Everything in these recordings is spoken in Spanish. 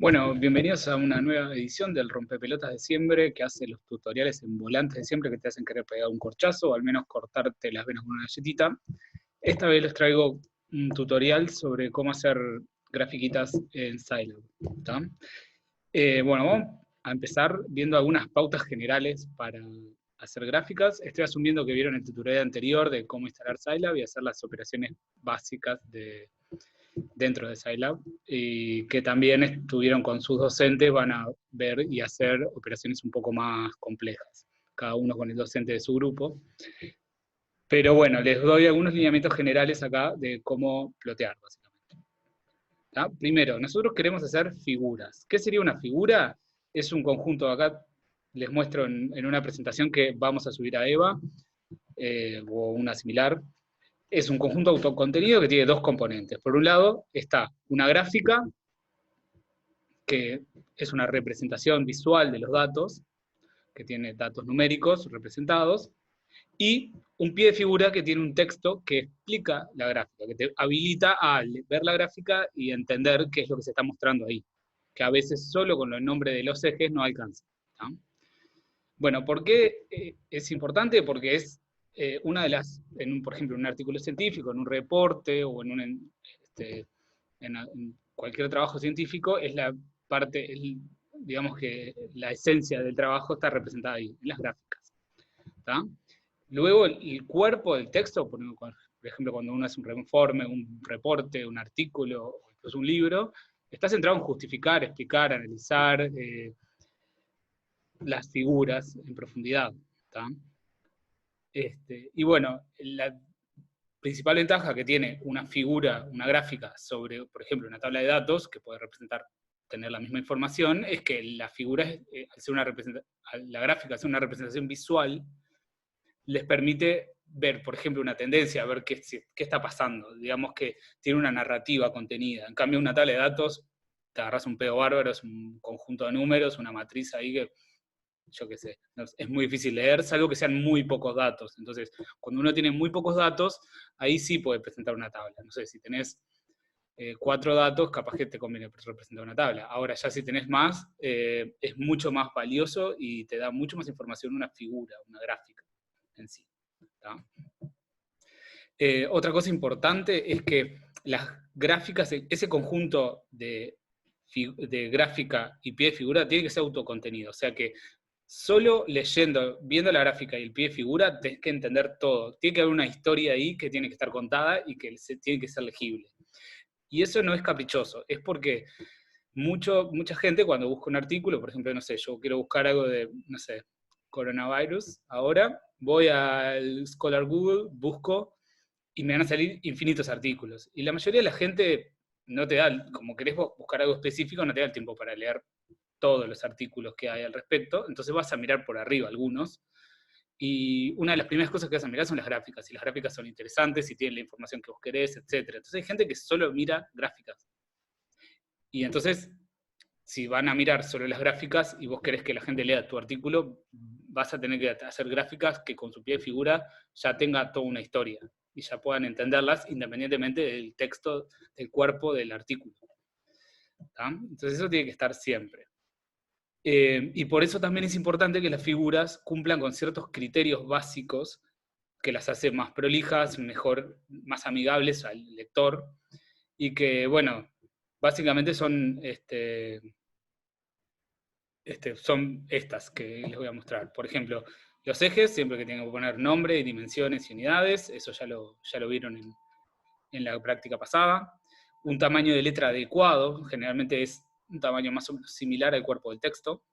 Bueno, bienvenidos a una nueva edición del Rompepelotas de Siempre, que hace los tutoriales en volantes de siempre que te hacen querer pegar un corchazo o al menos cortarte las venas con una galletita. Esta vez les traigo un tutorial sobre cómo hacer grafiquitas en Scilab. ¿Tá? Bueno, vamos a empezar viendo algunas pautas generales para hacer gráficas. Estoy asumiendo que vieron el tutorial anterior de cómo instalar Scilab y hacer las operaciones básicas dentro de Scilab, y que también estuvieron con sus docentes, van a ver y hacer operaciones un poco más complejas, cada uno con el docente de su grupo. Pero bueno, les doy algunos lineamientos generales acá de cómo plotear, básicamente. ¿Tá? Primero, nosotros queremos hacer figuras. ¿Qué sería una figura? Es un conjunto, acá les muestro en una presentación que vamos a subir a EVA, o una similar. Es un conjunto autocontenido que tiene dos componentes. Por un lado está una gráfica, que es una representación visual de los datos, que tiene datos numéricos representados, y un pie de figura que tiene un texto que explica la gráfica, que te habilita a ver la gráfica y entender qué es lo que se está mostrando ahí, que a veces solo con el nombre de los ejes no alcanza. ¿No? Bueno, ¿por qué es importante? Porque es una de las, por ejemplo, en un artículo científico, en un reporte o en cualquier trabajo científico, es la parte, digamos que la esencia del trabajo está representada ahí, en las gráficas. ¿Tá? Luego, el cuerpo del texto, por ejemplo, cuando uno hace un informe, un reporte, un artículo, o incluso un libro, está centrado en justificar, explicar, analizar las figuras en profundidad. ¿Tá? Y bueno, la principal ventaja que tiene una figura, una gráfica sobre, por ejemplo, una tabla de datos, que puede representar, tener la misma información, es que la figura, al ser la gráfica es una representación visual, les permite ver, por ejemplo, una tendencia, ver qué está pasando. Digamos que tiene una narrativa contenida. En cambio, una tabla de datos, te agarras un pedo bárbaro, es un conjunto de números, una matriz ahí que yo qué sé, es muy difícil leer, salvo que sean muy pocos datos. Entonces, cuando uno tiene muy pocos datos, ahí sí puede presentar una tabla. No sé, si tenés 4 datos, capaz que te conviene representar una tabla. Ahora, ya si tenés más, es mucho más valioso y te da mucho más información una figura, una gráfica en sí. Otra cosa importante es que las gráficas, ese conjunto de gráfica y pie de figura tiene que ser autocontenido. O sea que solo leyendo, viendo la gráfica y el pie de figura, tenés que entender todo. Tiene que haber una historia ahí que tiene que estar contada y que tiene que ser legible. Y eso no es caprichoso, es porque mucha gente cuando busca un artículo, por ejemplo, no sé, yo quiero buscar algo de, no sé, coronavirus, ahora voy al Scholar Google, busco y me van a salir infinitos artículos. Y la mayoría de la gente no te da, como querés buscar algo específico, no te da el tiempo para leer todos los artículos que hay al respecto, entonces vas a mirar por arriba algunos, y una de las primeras cosas que vas a mirar son las gráficas, y las gráficas son interesantes, y tienen la información que vos querés, etc. Entonces hay gente que solo mira gráficas. Y entonces, si van a mirar solo las gráficas y vos querés que la gente lea tu artículo, vas a tener que hacer gráficas que con su pie de figura ya tenga toda una historia y ya puedan entenderlas independientemente del texto, del cuerpo del artículo. ¿Tá? Entonces eso tiene que estar siempre. Y por eso también es importante que las figuras cumplan con ciertos criterios básicos que las hace más prolijas, mejor, más amigables al lector, y que, bueno, básicamente son estas que les voy a mostrar. Por ejemplo, los ejes, siempre que tengan que poner nombre, dimensiones y unidades, eso ya lo vieron en la práctica pasada. Un tamaño de letra adecuado, generalmente es un tamaño más o menos similar al cuerpo del texto.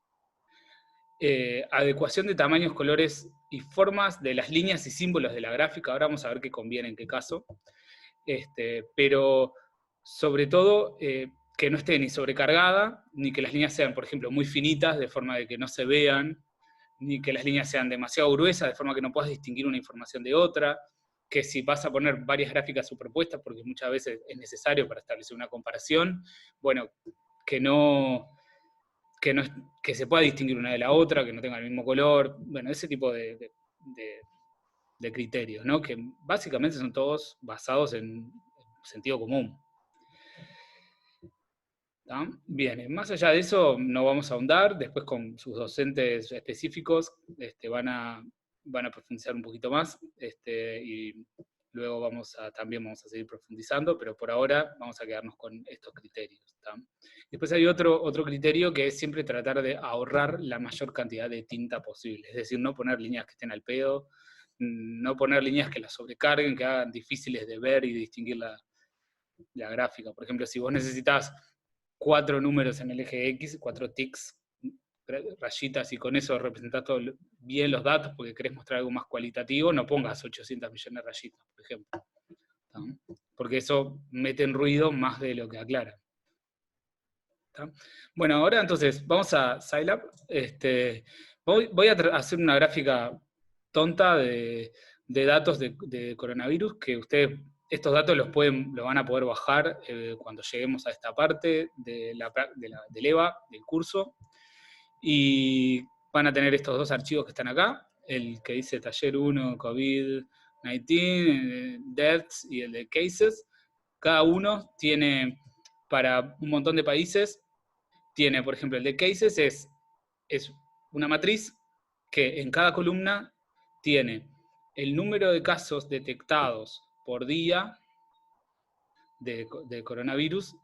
Adecuación de tamaños, colores y formas de las líneas y símbolos de la gráfica. Ahora vamos a ver qué conviene en qué caso. Pero sobre todo que no esté ni sobrecargada, ni que las líneas sean, por ejemplo, muy finitas, de forma de que no se vean, ni que las líneas sean demasiado gruesas, de forma que no puedas distinguir una información de otra, que si vas a poner varias gráficas superpuestas, porque muchas veces es necesario para establecer una comparación, bueno, que no, que, no, que se pueda distinguir una de la otra, que no tenga el mismo color, bueno, ese tipo de criterios, ¿no? Que básicamente son todos basados en sentido común. ¿Tá? Bien, más allá de eso no vamos a ahondar, después con sus docentes específicos van a profundizar un poquito más, y luego también vamos a seguir profundizando, pero por ahora vamos a quedarnos con estos criterios. ¿Tá? Después hay otro criterio que es siempre tratar de ahorrar la mayor cantidad de tinta posible, es decir, no poner líneas que estén al pedo, no poner líneas que las sobrecarguen, que hagan difíciles de ver y distinguir la gráfica. Por ejemplo, si vos necesitas 4 números en el eje X, 4 ticks, rayitas, y con eso representás bien los datos porque querés mostrar algo más cualitativo, no pongas 800 millones de rayitas, por ejemplo. ¿Tá? Porque eso mete en ruido más de lo que aclara. ¿Tá? Bueno, ahora entonces vamos a Scilab. Voy a hacer una gráfica tonta de datos de coronavirus que ustedes, estos datos los van a poder bajar cuando lleguemos a esta parte del EVA, del curso, y van a tener estos dos archivos que están acá, el que dice taller 1, COVID-19, deaths, y el de cases. Cada uno tiene, para un montón de países, tiene, por ejemplo, el de cases es una matriz que en cada columna tiene el número de casos detectados por día de coronavirus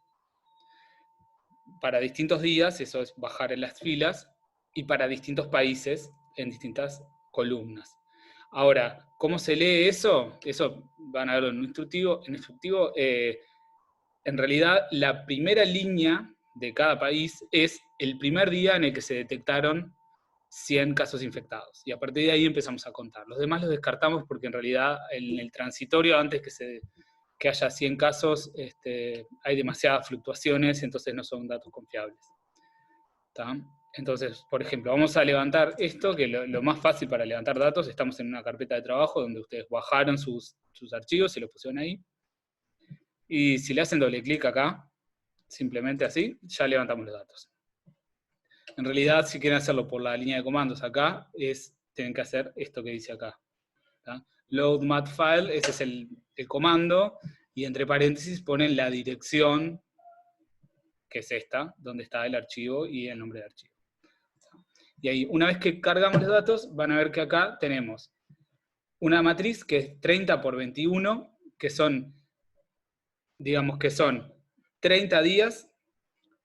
para distintos días, eso es bajar en las filas, y para distintos países en distintas columnas. Ahora, ¿cómo se lee eso? Eso van a verlo en un instructivo. En realidad, la primera línea de cada país es el primer día en el que se detectaron 100 casos infectados. Y a partir de ahí empezamos a contar. Los demás los descartamos porque en realidad en el transitorio, antes que haya 100 casos, hay demasiadas fluctuaciones, entonces no son datos confiables. ¿Tá? Entonces, por ejemplo, vamos a levantar esto, que lo más fácil para levantar datos, estamos en una carpeta de trabajo donde ustedes bajaron sus archivos y los pusieron ahí. Y si le hacen doble clic acá, simplemente así, ya levantamos los datos. En realidad, si quieren hacerlo por la línea de comandos acá, tienen que hacer esto que dice acá. ¿Tá? Load mat file, ese es el comando, y entre paréntesis ponen la dirección, que es esta, donde está el archivo y el nombre de archivo. Y ahí, una vez que cargamos los datos, van a ver que acá tenemos una matriz que es 30 por 21, que son, digamos que son 30 días,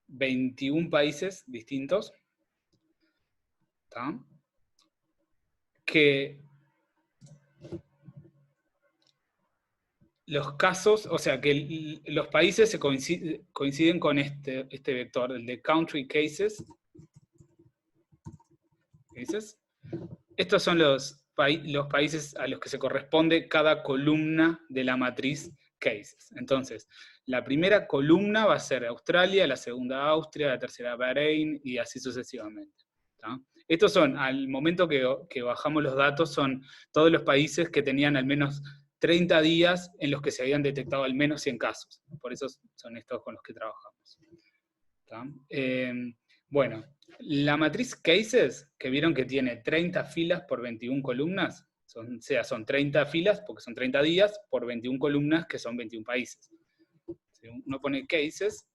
21 países distintos, ¿tá? Que los casos, o sea, que los países se coinciden con este vector, el de country cases. Estos son los países a los que se corresponde cada columna de la matriz cases. Entonces, la primera columna va a ser Australia, la segunda Austria, la tercera Bahrein, y así sucesivamente. ¿Tá? Estos son, al momento que bajamos los datos, son todos los países que tenían al menos 30 días en los que se habían detectado al menos 100 casos. Por eso son estos con los que trabajamos. ¿Tá? Bueno, la matriz cases, que vieron que tiene 30 filas por 21 columnas, son 30 filas, porque son 30 días, por 21 columnas, que son 21 países. Si uno pone cases,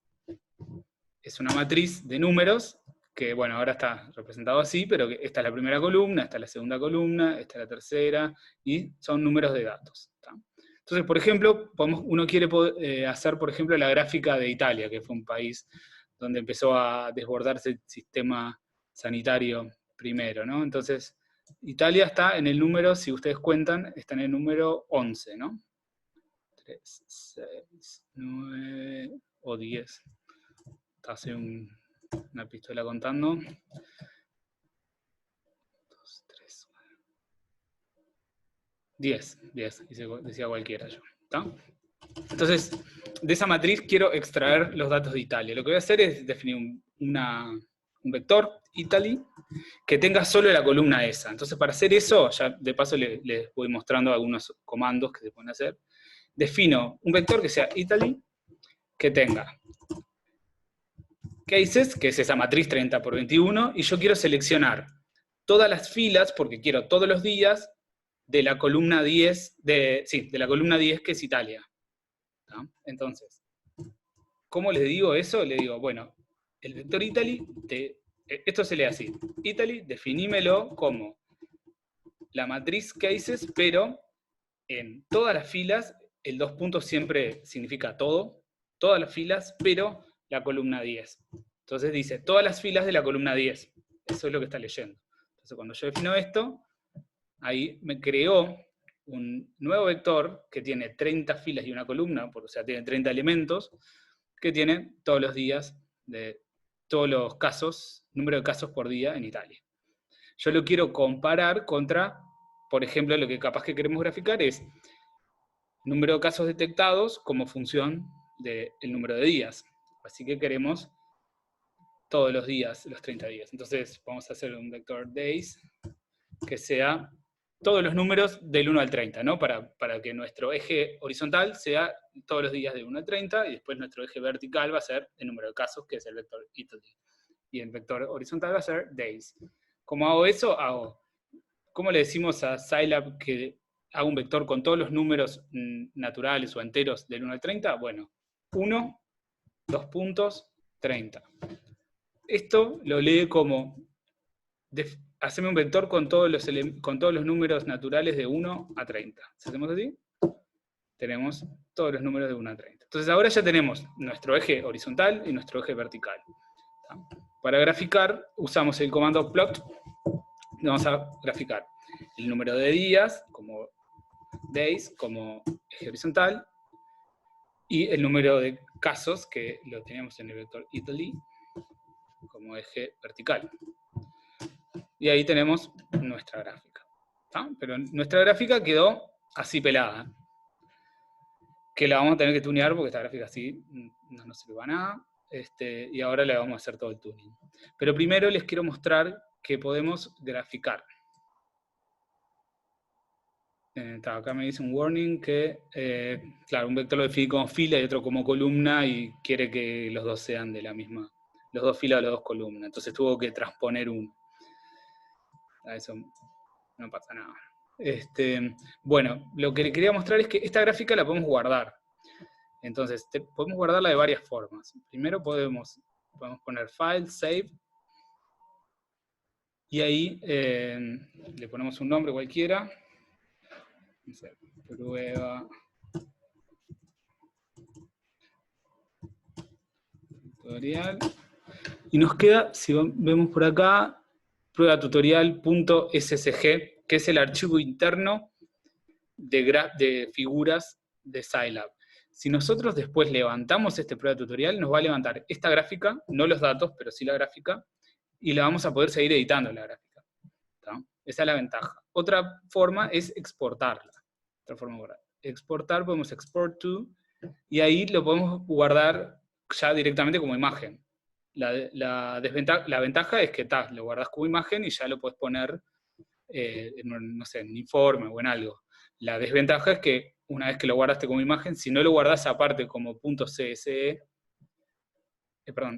es una matriz de números, que bueno, ahora está representado así, pero que esta es la primera columna, esta es la segunda columna, esta es la tercera, y son números de datos. ¿Tá? Entonces, por ejemplo, uno quiere hacer, por ejemplo, la gráfica de Italia, que fue un país donde empezó a desbordarse el sistema sanitario primero, ¿no? Entonces, Italia está en el número, si ustedes cuentan, está en el número 11, ¿no? 3, 6, 9 o 10. Está hace una pistola contando. 2, 3, 10, decía cualquiera yo. ¿Está? Entonces, de esa matriz quiero extraer los datos de Italia. Lo que voy a hacer es definir un vector, Italy, que tenga solo la columna esa. Entonces, para hacer eso, ya de paso les voy mostrando algunos comandos que se pueden hacer. Defino un vector que sea Italy, que tenga cases, que es esa matriz 30 por 21, y yo quiero seleccionar todas las filas, porque quiero todos los días, de la columna 10, de la columna 10 que es Italia. ¿Tá? Entonces, ¿cómo les digo eso? Le digo, bueno, el vector Italy, esto se lee así. Italy, definímelo como la matriz cases, pero en todas las filas, el 2 puntos siempre significa todo, todas las filas, pero la columna 10. Entonces dice, todas las filas de la columna 10. Eso es lo que está leyendo. Entonces cuando yo defino esto, ahí me creó un nuevo vector que tiene 30 filas y una columna, o sea, tiene 30 elementos, que tiene todos los días de todos los casos, número de casos por día en Italia. Yo lo quiero comparar contra, por ejemplo, lo que capaz que queremos graficar es número de casos detectados como función del número de días. Así que queremos todos los días, los 30 días. Entonces vamos a hacer un vector days que sea todos los números del 1 al 30, ¿no? Para que nuestro eje horizontal sea todos los días del 1 al 30, y después nuestro eje vertical va a ser el número de casos, que es el vector Italy. Y el vector horizontal va a ser days. ¿Cómo hago eso? ¿Cómo le decimos a Scilab que haga un vector con todos los números naturales o enteros del 1 al 30? Bueno, 1, 2 puntos, 30. Esto lo lee como haceme un vector con todos los números naturales de 1 a 30. Si hacemos así, tenemos todos los números de 1 a 30. Entonces ahora ya tenemos nuestro eje horizontal y nuestro eje vertical. Para graficar, usamos el comando plot. Vamos a graficar el número de días, como days, como eje horizontal, y el número de casos, que lo teníamos en el vector Italy, como eje vertical. Y ahí tenemos nuestra gráfica. ¿Tá? Pero nuestra gráfica quedó así pelada. Que la vamos a tener que tunear porque esta gráfica así no nos sirve a nada. Y ahora le vamos a hacer todo el tuning. Pero primero les quiero mostrar que podemos graficar. Acá me dice un warning que, claro, un vector lo define como fila y otro como columna y quiere que los dos sean de la misma, los dos filas o las dos columnas. Entonces tuvo que transponer uno. A eso no pasa nada. Bueno, lo que le quería mostrar es que esta gráfica la podemos guardar. Entonces, podemos guardarla de varias formas. Primero podemos poner File, Save, y ahí le ponemos un nombre cualquiera. No sé, prueba tutorial. Y nos queda, si vemos por acá, prueba tutorial.ssg, que es el archivo interno de figuras de Scilab. Si nosotros después levantamos este prueba tutorial, nos va a levantar esta gráfica, no los datos, pero sí la gráfica, y la vamos a poder seguir editando la gráfica. ¿Tá? Esa es la ventaja. Otra forma es exportarla. Otra forma de guardar. Exportar, podemos export to, y ahí lo podemos guardar ya directamente como imagen. La ventaja es que lo guardas como imagen y ya lo puedes poner no sé, en informe o en algo. La desventaja es que una vez que lo guardaste como imagen, si no lo guardas aparte como .cse,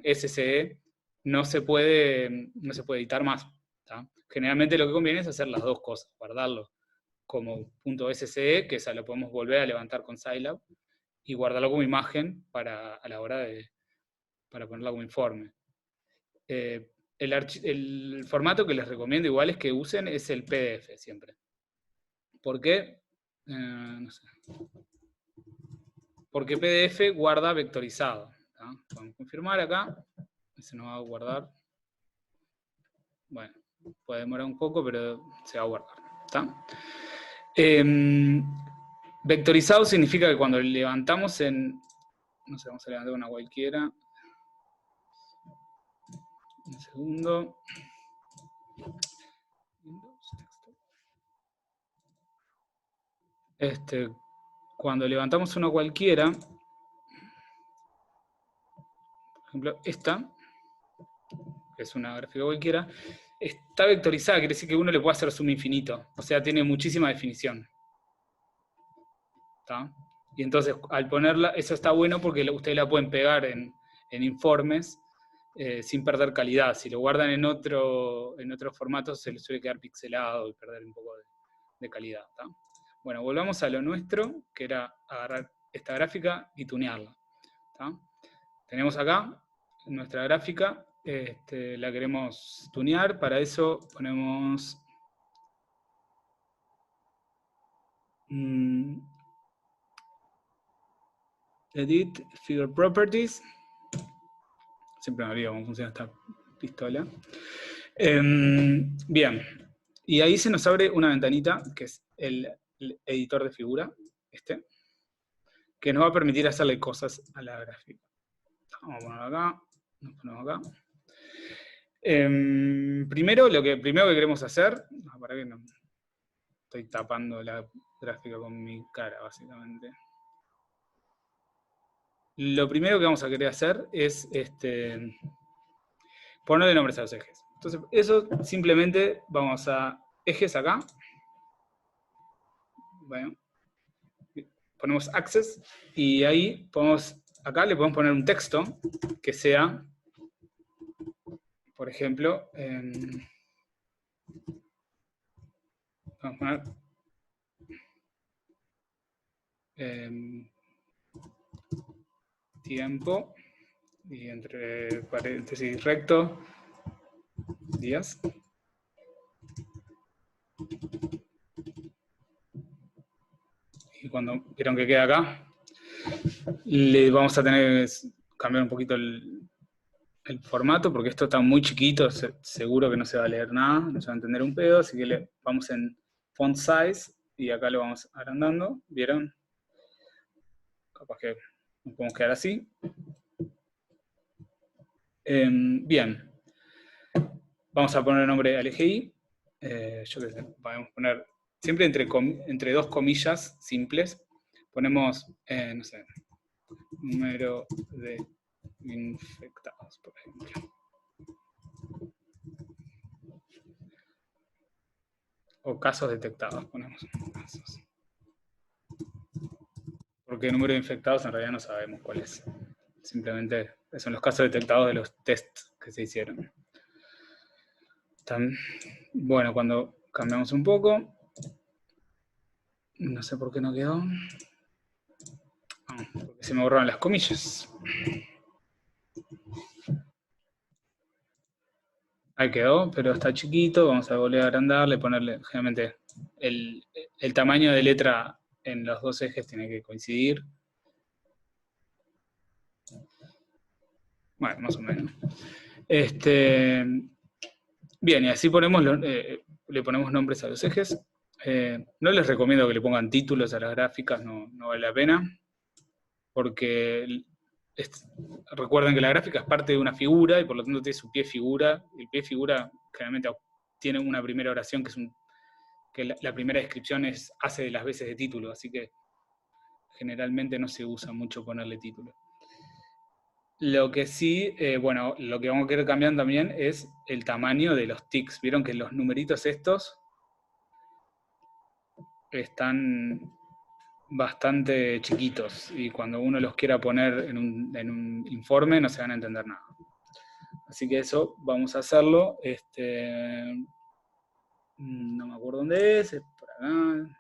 SCE, no se puede editar más. ¿tá? Generalmente lo que conviene es hacer las dos cosas, guardarlo como .sce, que esa lo podemos volver a levantar con Scilab, y guardarlo como imagen a la hora para ponerla como informe. El formato que les recomiendo igual es que usen es el PDF siempre. ¿Por qué? No sé. Porque PDF guarda vectorizado. ¿tá? Podemos confirmar acá. Se nos va a guardar. Bueno, puede demorar un poco, pero se va a guardar. ¿tá? Vectorizado significa que cuando levantamos en... No sé, vamos a levantar una cualquiera. Un segundo. Cuando levantamos una cualquiera, por ejemplo, esta, que es una gráfica cualquiera, está vectorizada, quiere decir que uno le puede hacer zoom infinito. O sea, tiene muchísima definición. ¿Tá? Y entonces, al ponerla, eso está bueno porque ustedes la pueden pegar en informes sin perder calidad. Si lo guardan en otro formato, se les suele quedar pixelado y perder un poco de calidad. ¿tá? Bueno, volvamos a lo nuestro, que era agarrar esta gráfica y tunearla. ¿tá? Tenemos acá nuestra gráfica, la queremos tunear. Para eso ponemos Edit Figure Properties. Siempre me olvido cómo funciona esta pistola. Bien, y ahí se nos abre una ventanita que es el editor de figura, que nos va a permitir hacerle cosas a la gráfica. Vamos a ponerlo acá, nos ponemos acá. Primero, lo que queremos hacer, para que no estoy tapando la gráfica con mi cara, básicamente. Lo primero que vamos a querer hacer es ponerle nombres a los ejes. Entonces, eso simplemente vamos a ejes acá. Bueno, ponemos access y ahí acá le podemos poner un texto que sea, por ejemplo, vamos a poner tiempo y entre paréntesis recto días. Y cuando vieron que queda acá, le vamos a tener que cambiar un poquito el formato, porque esto está muy chiquito, seguro que no se va a leer nada, no se va a entender un pedo, así que vamos en font size, y acá lo vamos agrandando, ¿vieron? Capaz que nos podemos quedar así. Bien. Vamos a poner el nombre al EGI. Yo qué sé, podemos poner, siempre entre dos comillas simples, ponemos, no sé, número de infectados, por ejemplo. O casos detectados, ponemos casos. Porque el número de infectados en realidad no sabemos cuál es. Simplemente son los casos detectados de los tests que se hicieron. Bueno, cuando cambiamos un poco, no sé por qué no quedó. Porque se me borraron las comillas. Ahí quedó, pero está chiquito. Vamos a volver a agrandarle, ponerle, generalmente, el tamaño de letra en los dos ejes tiene que coincidir. Bueno, más o menos. Bien, y así le ponemos nombres a los ejes. No les recomiendo que le pongan títulos a las gráficas, no vale la pena, porque recuerden que la gráfica es parte de una figura y por lo tanto tiene su pie figura. El pie figura generalmente tiene una primera oración que la primera descripción hace de las veces de título, así que generalmente no se usa mucho ponerle título. Lo que sí, bueno, lo que vamos a querer cambiar también es el tamaño de los tics. Vieron que los numeritos estos están bastante chiquitos y cuando uno los quiera poner en un informe no se van a entender nada. Así que eso vamos a hacerlo. No me acuerdo dónde es por acá.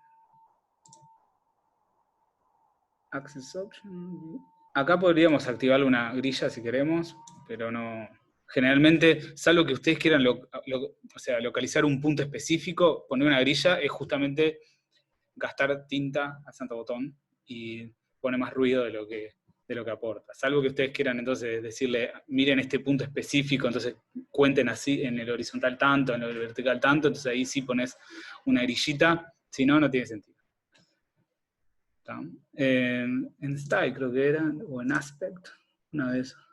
Access Option. Acá podríamos activar una grilla si queremos, pero no. Generalmente, salvo que ustedes quieran localizar un punto específico, poner una grilla es justamente gastar tinta a santo botón y pone más ruido de lo que aporta. Salvo que ustedes quieran entonces decirle, miren este punto específico, entonces cuenten así en el horizontal tanto, en el vertical tanto, entonces ahí sí pones una grillita, si no, no tiene sentido. En Style creo que era, o en Aspect, una de esas.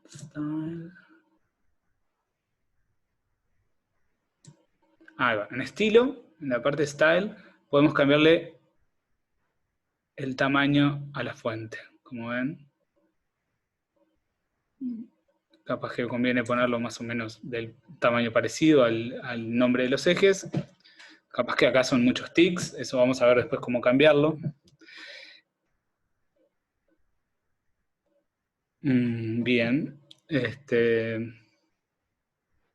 Style. Ahí va, en estilo, en la parte Style, podemos cambiarle el tamaño a la fuente, como ven. Capaz que conviene ponerlo más o menos del tamaño parecido al nombre de los ejes. Capaz que acá son muchos tics, eso vamos a ver después cómo cambiarlo. Bien.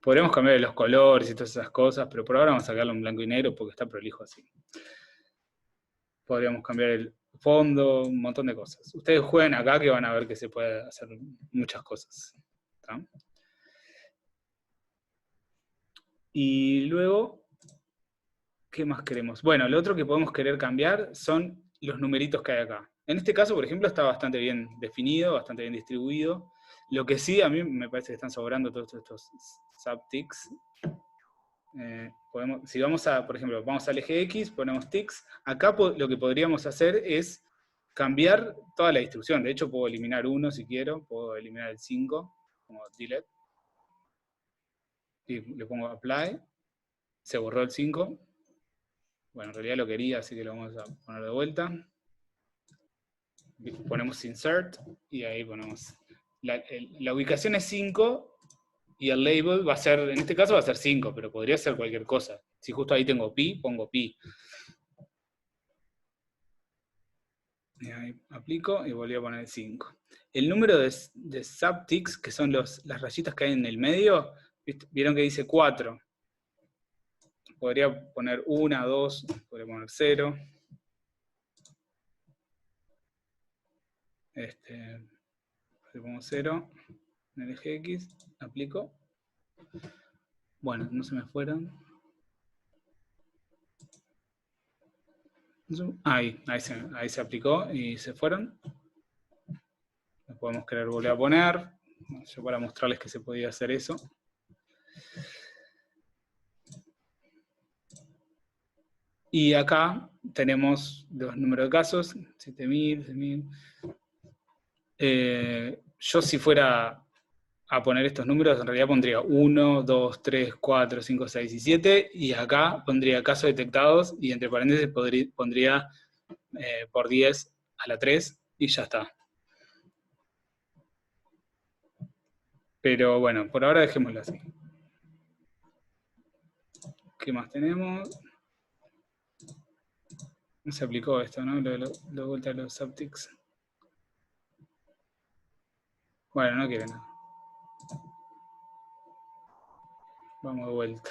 Podríamos cambiar los colores y todas esas cosas, pero por ahora vamos a sacarlo en blanco y negro porque está prolijo así. Podríamos cambiar fondo, un montón de cosas. Ustedes jueguen acá que van a ver que se puede hacer muchas cosas. ¿Tá? Y luego, ¿qué más queremos? Bueno, lo otro que podemos querer cambiar son los numeritos que hay acá. En este caso, por ejemplo, está bastante bien definido, bastante bien distribuido. Lo que sí, a mí me parece que están sobrando todos estos subticks. Si vamos a, por ejemplo, vamos al eje X, ponemos ticks. Acá lo que podríamos hacer es cambiar toda la distribución. De hecho, puedo eliminar uno si quiero, puedo eliminar el 5, como delete. Y le pongo apply. Se borró el 5. Bueno, en realidad lo quería, así que lo vamos a poner de vuelta. Ponemos insert y ahí ponemos. La ubicación es 5 y el label va a ser, en este caso va a ser 5, pero podría ser cualquier cosa. Si justo ahí tengo pi, pongo pi. Y ahí aplico y volví a poner 5. El número de subticks, que son las rayitas que hay en el medio, vieron que dice 4. Podría poner 1, 2, podría poner 0. Le pongo 0 en el eje X, aplico. Bueno, no se me fueron. Ahí se aplicó y se fueron. Lo podemos querer volver a poner. Yo para mostrarles que se podía hacer eso. Y acá tenemos los números de casos, 7000, 6000. Yo si fuera a poner estos números, en realidad pondría 1, 2, 3, 4, 5, 6 y 7, y acá pondría casos detectados, y entre paréntesis pondría por 10 a la 3, y ya está. Pero bueno, por ahora dejémoslo así. ¿Qué más tenemos? No se aplicó esto, ¿no? Lo vuelta a los subticks. Bueno, no quiere nada. Vamos de vuelta.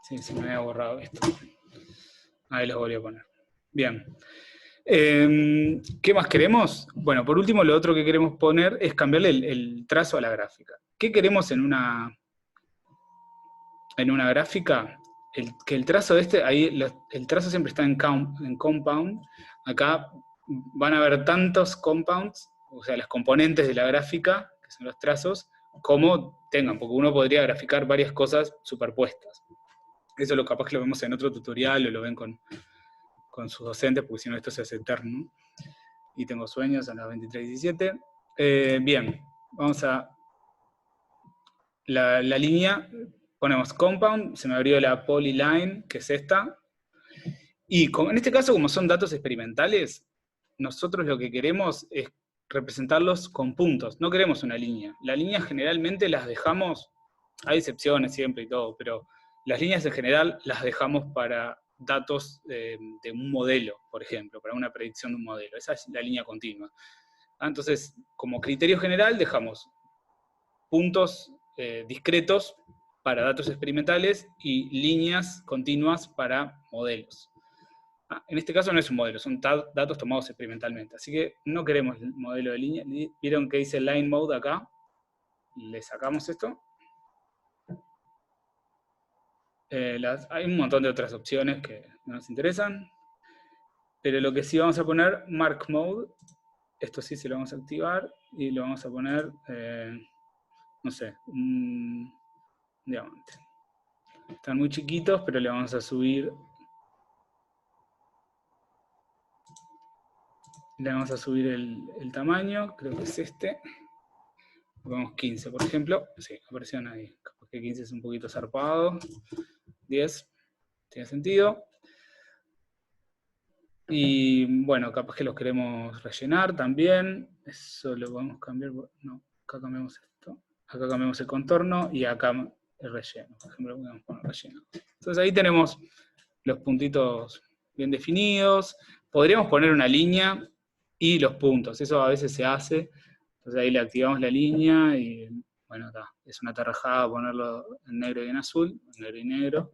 Sí, se me había borrado esto. Ahí los volví a poner. Bien. ¿Qué más queremos? Bueno, por último, lo otro que queremos poner es cambiarle el trazo a la gráfica. ¿Qué queremos en una gráfica? Que el trazo de ahí el trazo siempre está en compound. Acá van a haber tantos compounds, o sea, las componentes de la gráfica, que son los trazos, como tengan, porque uno podría graficar varias cosas superpuestas. Eso lo capaz que lo vemos en otro tutorial o lo ven con sus docentes, porque si no esto se hace eterno. Y tengo sueños a las 23:17. Bien, vamos a la línea, ponemos compound, se me abrió la polyline, que es esta. Y en este caso, como son datos experimentales, nosotros lo que queremos es representarlos con puntos, no queremos una línea. Las líneas generalmente las dejamos, hay excepciones siempre y todo, pero las líneas en general las dejamos para datos de un modelo, por ejemplo, para una predicción de un modelo. Esa es la línea continua. Entonces, como criterio general, dejamos puntos discretos para datos experimentales y líneas continuas para modelos. En este caso no es un modelo, son datos tomados experimentalmente. Así que no queremos el modelo de línea. ¿Vieron que dice line mode acá? Le sacamos esto. Hay un montón de otras opciones que no nos interesan. Pero lo que sí vamos a poner, mark mode. Esto sí se lo vamos a activar. Y lo vamos a poner, no sé, un diamante. Están muy chiquitos, pero le vamos a subir. Le vamos a subir el tamaño, creo que es este. Pongamos 15, por ejemplo. Sí, aparecieron ahí. Capaz que 15 es un poquito zarpado. 10, tiene sentido. Y bueno, capaz que los queremos rellenar también. Eso lo podemos cambiar. No, acá cambiamos esto. Acá cambiamos el contorno y acá el relleno. Por ejemplo, podemos poner relleno. Entonces ahí tenemos los puntitos bien definidos. Podríamos poner una línea y los puntos. Eso a veces se hace. Entonces ahí le activamos la línea y bueno, es una tarrajada ponerlo en negro y en azul, en negro y negro.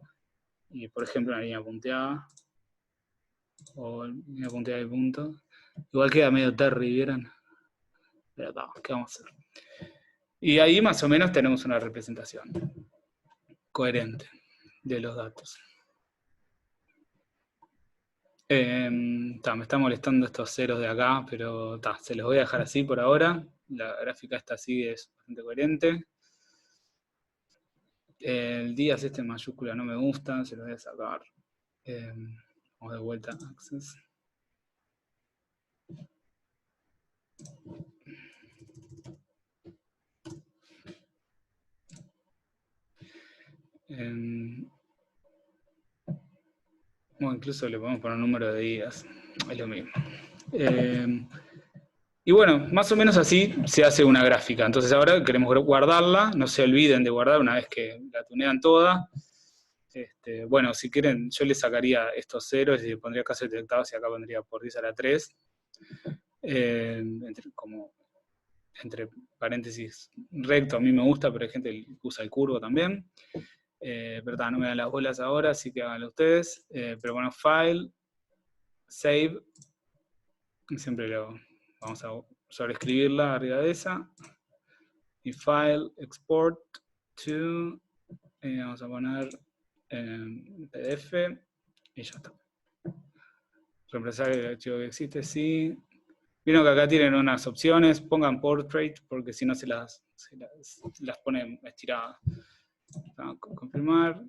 y por ejemplo una línea punteada, o línea punteada y punto. Igual queda medio Terry, ¿vieron? Pero no, ¿qué vamos a hacer? Y ahí más o menos tenemos una representación coherente de los datos. Me está molestando estos ceros de acá, pero se los voy a dejar así por ahora. La gráfica esta así es bastante coherente. El días este en mayúscula no me gusta, se lo voy a sacar. Vamos de vuelta a Access. Bueno, incluso le podemos poner un número de días, es lo mismo. Y bueno, más o menos así se hace una gráfica. Entonces ahora queremos guardarla, no se olviden de guardar una vez que la tunean toda. Bueno, si quieren, yo le sacaría estos ceros y le pondría casos detectados y acá pondría por 10 a la 3. Entre paréntesis recto, a mí me gusta, pero hay gente que usa el curvo también. Pero no me dan las bolas ahora, así que háganlo ustedes. Pero bueno, File, Save, y siempre lo vamos a sobreescribirla arriba de esa. Y File, Export to, y vamos a poner PDF, y ya está. Reemplazar el archivo que existe, sí. Vieron que acá tienen unas opciones, pongan Portrait, porque si no se las ponen estiradas. Confirmar.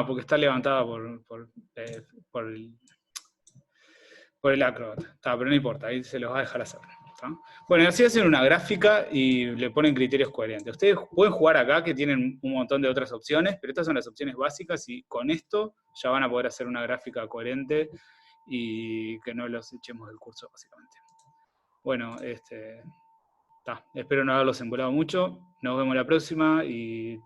Porque está levantada por el Acrobat. Pero no importa, ahí se los va a dejar hacer. Bueno, así hacen una gráfica y le ponen criterios coherentes. Ustedes pueden jugar acá que tienen un montón de otras opciones, pero estas son las opciones básicas y con esto ya van a poder hacer una gráfica coherente y que no los echemos del curso, básicamente. Bueno, espero no haberlos embolado mucho. Nos vemos la próxima y